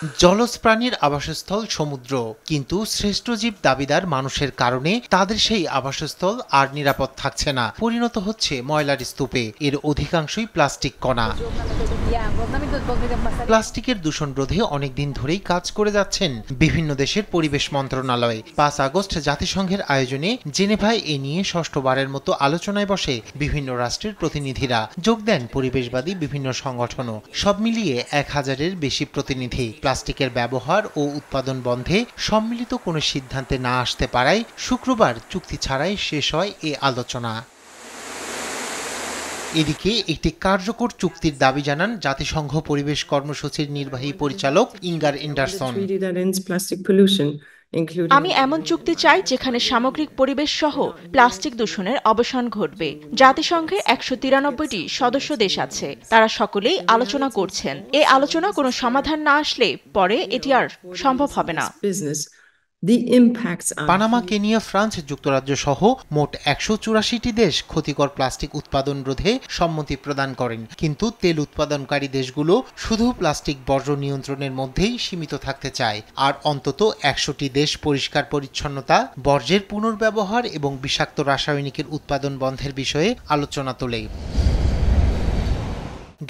জলজ প্রাণীর আবাসস্থল সমুদ্র, কিন্তু শ্রেষ্ঠ জীব দাবিদার মানুষের কারণে তাদের সেই আবাসস্থল আর নিরাপদ থাকছে না, পরিণত হচ্ছে ময়লার স্তূপে। এর অধিকাংশই প্লাস্টিক কণা। প্লাস্টিকের দূষণ রোধে অনেকদিন ধরেই কাজ করে যাচ্ছেন বিভিন্ন দেশের পরিবেশ মন্ত্রণালয়। ৫ আগস্ট জাতিসংঘের আয়োজনে জেনেভায় এ নিয়ে ষষ্ঠবারের মতো আলোচনায় বসে বিভিন্ন রাষ্ট্রের প্রতিনিধিরা। যোগ দেন পরিবেশবাদী বিভিন্ন সংগঠনও। সব মিলিয়ে ১,০০০-এর বেশি প্রতিনিধি। প্লাস্টিকের ব্যবহার ও উৎপাদন বন্ধে সম্মিলিত কোনো সিদ্ধান্তে না আসতে পারায় শুক্রবার চুক্তি ছাড়াই শেষ হয় এ আলোচনা। এদিকে একটি কার্যকর চুক্তির দাবি জানান জাতিসংঘ পরিবেশ কর্মসূচির নির্বাহী পরিচালক ইঙ্গার এন্ডারসন। আমি এমন চুক্তি চাই যেখানে সামগ্রিক পরিবেশ সহ প্লাস্টিক দূষণের অবসান ঘটবে। জাতিসংঘের ১৯৩টি সদস্য দেশ আছে, তারা সকলেই আলোচনা করছেন। এই আলোচনা কোনো সমাধান না আসলে পরে এটি আর সম্ভব হবে না। পানামা, কেনিয়া, ফ্রান্স, যুক্তরাজ্য সহ মোট ১৮৪টি দেশ ক্ষতিকর প্লাস্টিক উৎপাদন রোধে সম্মতি প্রদান করেন, কিন্তু তেল উৎপাদনকারী দেশগুলো শুধু প্লাস্টিক বর্জ্য নিয়ন্ত্রণের মধ্যেই সীমিত থাকতে চায়। আর অন্তত ১০০টি দেশ পরিষ্কার পরিচ্ছন্নতা, বর্জ্যের পুনর্ব্যবহার এবং বিষাক্ত রাসায়নিকের উৎপাদন বন্ধের বিষয়ে আলোচনা তোলে।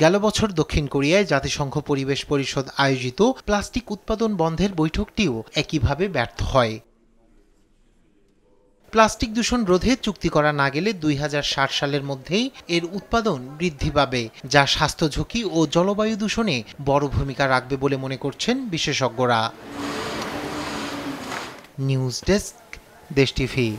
গেল বছর দক্ষিণ কোরিয়ায় জাতিসংঘ পরিবেশ পরিষদ আয়োজিত প্লাস্টিক উৎপাদন বন্ধের বৈঠকটিও একইভাবে ব্যর্থ হয়। প্লাস্টিক দূষণ রোধে চুক্তি করা না গেলে ২০৬০ সালের মধ্যেই এর উৎপাদন বৃদ্ধি পাবে, যা স্বাস্থ্য ঝুঁকি ও জলবায়ু দূষণে বড় ভূমিকা রাখবে বলে মনে করছেন বিশেষজ্ঞরা। নিউজ ডেস্ক, দেশ টিভি।